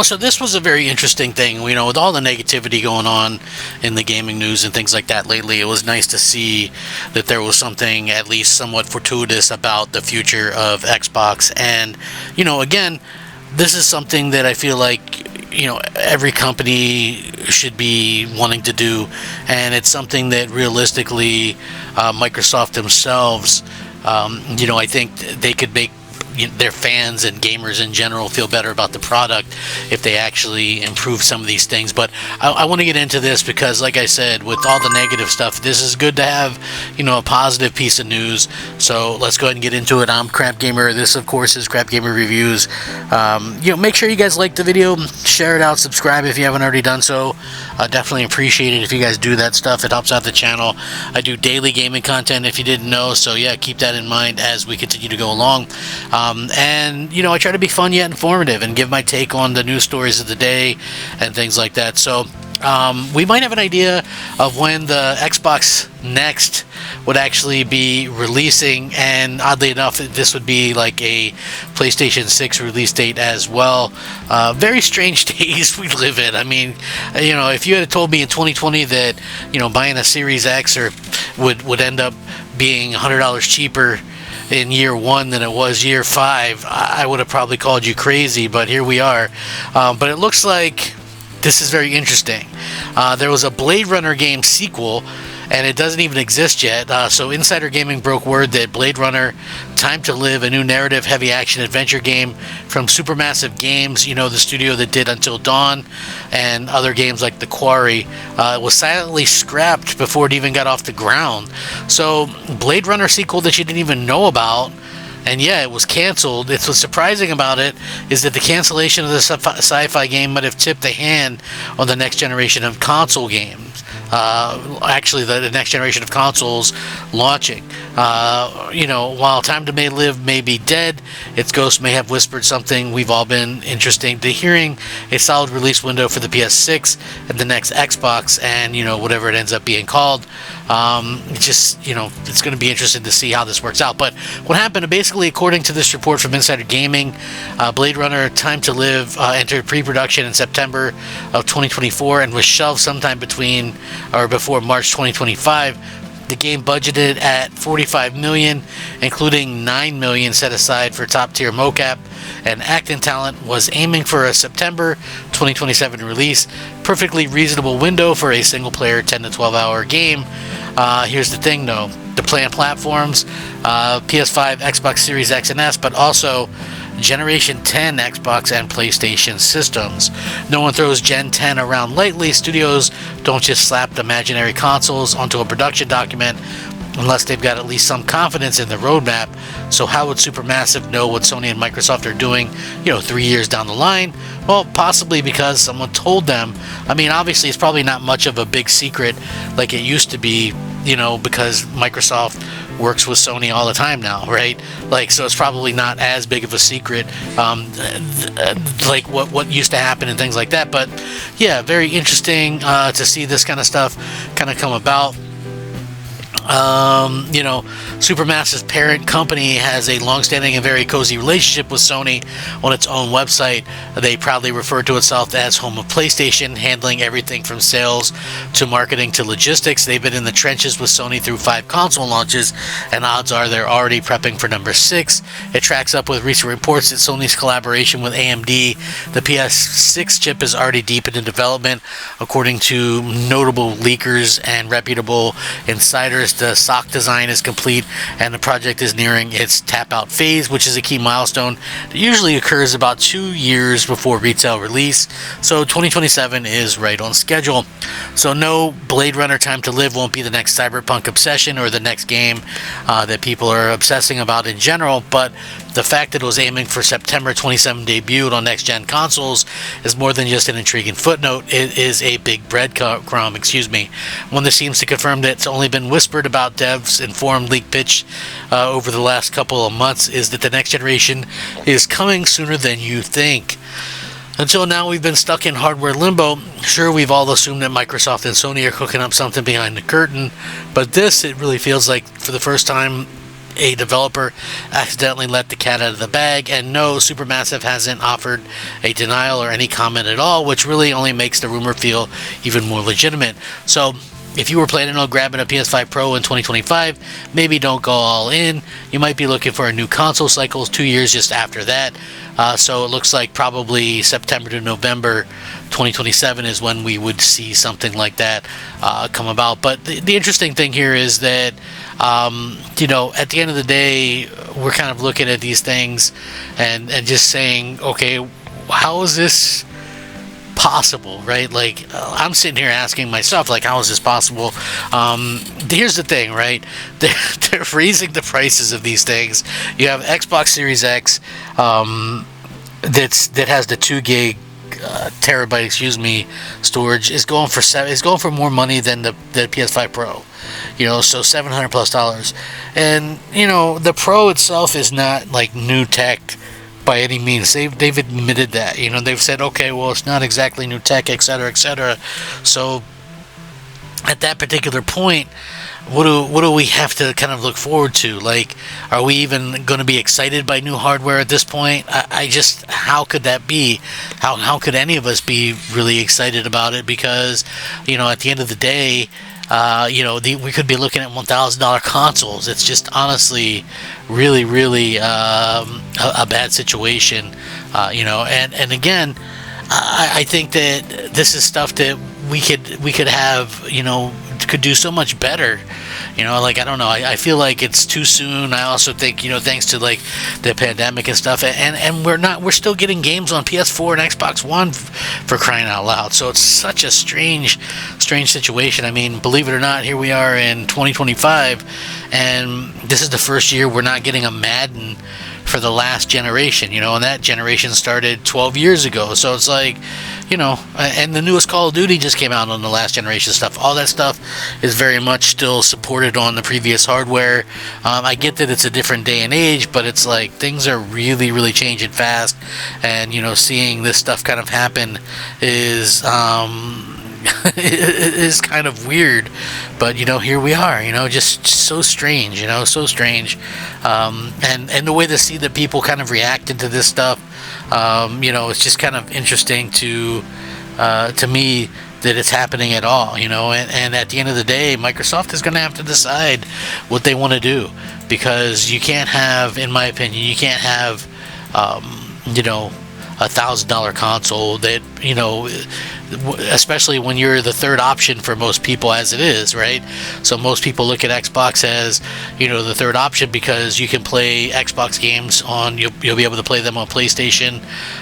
So this was a very interesting thing. With all the negativity going on in the gaming news and things like that lately, it was nice to see that there was something at least somewhat fortuitous about the future of Xbox. And, again, this is something that I feel like, every company should be wanting to do. And it's something that realistically, Microsoft themselves, I think they could make their fans and gamers in general feel better about the product if they actually improve some of these things. But I want to get into this because, like I said, with all the negative stuff, this is good to have, a positive piece of news. So let's go ahead and get into it. I'm Crap Gamer. This, of course, is Crap Gamer Reviews. Make sure you guys like the video, share it out, subscribe if you haven't already done so. Definitely appreciate it if you guys do that stuff. It helps out the channel. I do daily gaming content if you didn't know. So yeah, keep that in mind as we continue to go along. I try to be fun yet informative and give my take on the news stories of the day and things like that. So we might have an idea of when the Xbox Next would actually be releasing, and oddly enough, this would be like a PlayStation 6 release date as well. Very strange days we live in. I mean, if you had told me in 2020 that, buying a Series X would end up being $100 cheaper in year 1 than it was year 5, I would have probably called you crazy, but here we are. But it looks like this is very interesting. There was a Blade Runner game sequel, and it doesn't even exist yet. So Insider Gaming broke word that Blade Runner Time to Live, a new narrative heavy action adventure game from Supermassive Games, the studio that did Until Dawn and other games like The Quarry, was silently scrapped before it even got off the ground. So Blade Runner sequel that you didn't even know about, and yeah, it was canceled. It's what's surprising about it is that the cancellation of the sci-fi game might have tipped the hand on the next generation of console games. Actually, the next generation of consoles launching. While Time to Live may be dead, its ghost may have whispered something we've all been interested in hearing: a solid release window for the PS6 and the next Xbox, and whatever it ends up being called. It's going to be interesting to see how this works out. But what happened, basically, according to this report from Insider Gaming, Blade Runner Time to Live entered pre-production in September of 2024 and was shelved sometime before March 2025. The game budgeted at $45 million, including $9 million set aside for top-tier mocap, and acting talent was aiming for a September 2027 release. Perfectly reasonable window for a single-player 10 to 12-hour game. Here's the thing, though. The planned platforms, PS5, Xbox Series X and S, but also Generation 10 Xbox and PlayStation systems. No one throws Gen 10 around lightly. Studios don't just slap imaginary consoles onto a production document unless they've got at least some confidence in the roadmap. So how would Supermassive know what Sony and Microsoft are doing, 3 years down the line? Well, possibly because someone told them. I mean, obviously, it's probably not much of a big secret like it used to be, because Microsoft works with Sony all the time now, right? So it's probably not as big of a secret, like what used to happen and things like that. But yeah, very interesting to see this kind of stuff kind of come about. Supermassive's parent company has a long-standing and very cozy relationship with Sony. On its own website, they proudly refer to itself as home of PlayStation, handling everything from sales to marketing to logistics. They've been in the trenches with Sony through 5 console launches, and odds are they're already prepping for number 6. It tracks up with recent reports that Sony's collaboration with AMD, the PS6 chip, is already deep into development. According to notable leakers and reputable insiders, the SOC design is complete and the project is nearing its tap-out phase, which is a key milestone that usually occurs about 2 years before retail release. So 2027 is right on schedule. So no, Blade Runner Time to Live won't be the next cyberpunk obsession or the next game that people are obsessing about in general, but the fact that it was aiming for September 27 debut on next-gen consoles is more than just an intriguing footnote. It is a big breadcrumb, one that seems to confirm that it's only been whispered about. Devs' informed leak pitch over the last couple of months is that the next generation is coming sooner than you think. Until now, we've been stuck in hardware limbo. Sure, we've all assumed that Microsoft and Sony are cooking up something behind the curtain, but it really feels like, for the first time a developer accidentally let the cat out of the bag, and no, Supermassive hasn't offered a denial or any comment at all, which really only makes the rumor feel even more legitimate. So if you were planning on grabbing a PS5 Pro in 2025, maybe don't go all in. You might be looking for a new console cycle 2 years just after that. So it looks like probably September to November 2027 is when we would see something like that come about. But the interesting thing here is that, you know, at the end of the day, we're kind of looking at these things and just saying, okay, how is this possible, right? Like, I'm sitting here asking myself, like, how is this possible? Here's the thing, right? They're raising the prices of these things. You have Xbox Series X, that has the 2 gig terabyte, storage, is going for more money than the PS5 Pro. You know, so $700+. And you know, the Pro itself is not like new tech by any means. They've admitted that. You know, they've said, okay, well, it's not exactly new tech, etc., etc. So at that particular point, what do we have to kind of look forward to? Like, are we even going to be excited by new hardware at this point? I just, how could that be? How could any of us be really excited about it? Because, you know, at the end of the day, you know, we could be looking at $1,000 consoles. It's just honestly really, really a bad situation, you know. And again, I think that this is stuff that we could have, you know, could do so much better. You know, like, I don't know. I feel like it's too soon. I also think, you know, thanks to like the pandemic and stuff, and we're still getting games on PS4 and Xbox One for crying out loud. So it's such a strange situation. I mean, believe it or not, here we are in 2025, and this is the first year we're not getting a Madden for the last generation, you know, and that generation started 12 years ago. So it's like, you know, and the newest Call of Duty just came out on the last generation stuff. All that stuff is very much still supported on the previous hardware. I get that it's a different day and age, but it's like things are really, really changing fast, and you know, seeing this stuff kind of happen is is kind of weird. But you know, here we are, you know, just so strange, you know, so strange. And the way to see that people kind of reacted to this stuff, you know, it's just kind of interesting to me that it's happening at all, you know. And at the end of the day, Microsoft is going to have to decide what they want to do, because you can't have, in my opinion, you can't have, you know, $1,000 console that, you know, especially when you're the third option for most people, as it is, right? So most people look at Xbox as, you know, the third option because you can play Xbox games on, you'll be able to play them on PlayStation,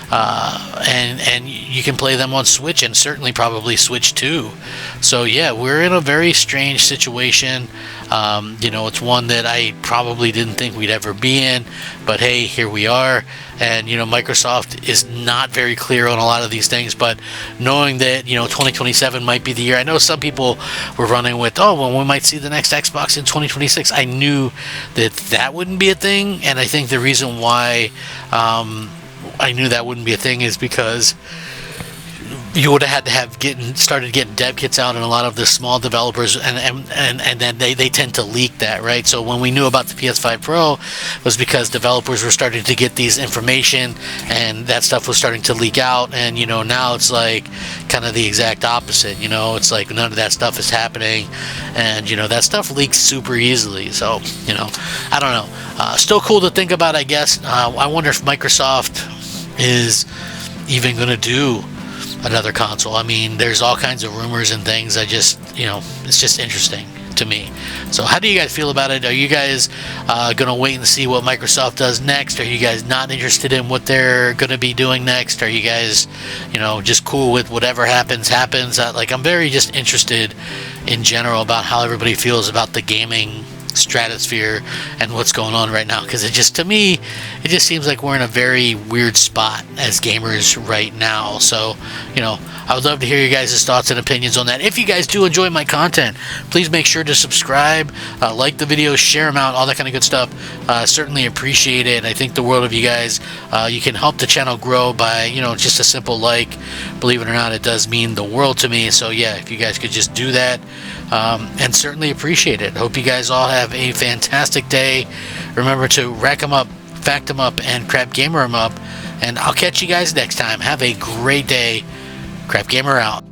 and you can play them on Switch, and certainly probably Switch 2. So yeah, we're in a very strange situation. You know, it's one that I probably didn't think we'd ever be in, but hey, here we are. And you know, Microsoft is not very clear on a lot of these things, but knowing that, you know, 2027 might be the year. I know some people were running with, oh, well, we might see the next Xbox in 2026. I knew that wouldn't be a thing, and I think the reason why I knew that wouldn't be a thing is because you would have had to have started getting dev kits out, and a lot of the small developers, and then they tend to leak that, right? So when we knew about the PS5 Pro, was because developers were starting to get these information, and that stuff was starting to leak out. And you know, now it's like kind of the exact opposite. You know, it's like none of that stuff is happening, and you know, that stuff leaks super easily. So you know, I don't know. Still cool to think about, I guess. I wonder if Microsoft is even going to do another console. I mean, there's all kinds of rumors and things. I just, you know, it's just interesting to me. So how do you guys feel about it? Are you guys going to wait and see what Microsoft does next? Are you guys not interested in what they're going to be doing next? Are you guys, you know, just cool with whatever happens? Like, I'm very just interested in general about how everybody feels about the gaming stratosphere and what's going on right now, because it just, to me, it just seems like we're in a very weird spot as gamers right now. So you know, I would love to hear you guys' thoughts and opinions on that. If you guys do enjoy my content, please make sure to subscribe, like the videos, share them out, all that kind of good stuff. Certainly appreciate it. I think the world of you guys. You can help the channel grow by, you know, just a simple like. Believe it or not, it does mean the world to me. So yeah, if you guys could just do that, and certainly appreciate it. Hope you guys all have a fantastic day. Remember to rack them up, fact them up, and Crap Gamer them up. And I'll catch you guys next time. Have a great day. Crap Gamer out.